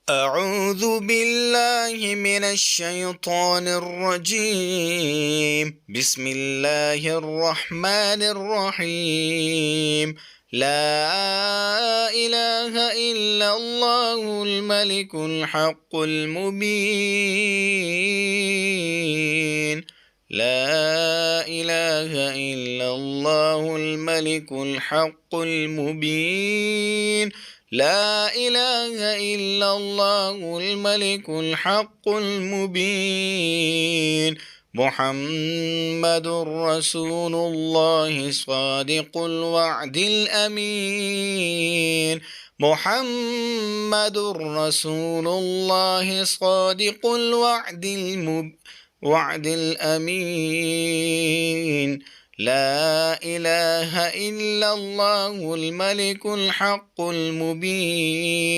أعوذ بالله من الشيطان الرجيم. بسم الله الرحمن الرحيم. لا إله إلا الله الملك الحق المبين. لا إله إلا الله الملك الحق المبين. لا إله إلا الله الملك الحق المبين. محمد رسول الله صادق الوعد الأمين. محمد رسول الله صادق وعد الأمين. لا إله إلا الله الملك الحق المبين.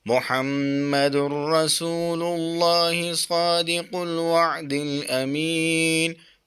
محمد رسول الله صادق الوعد الأمين.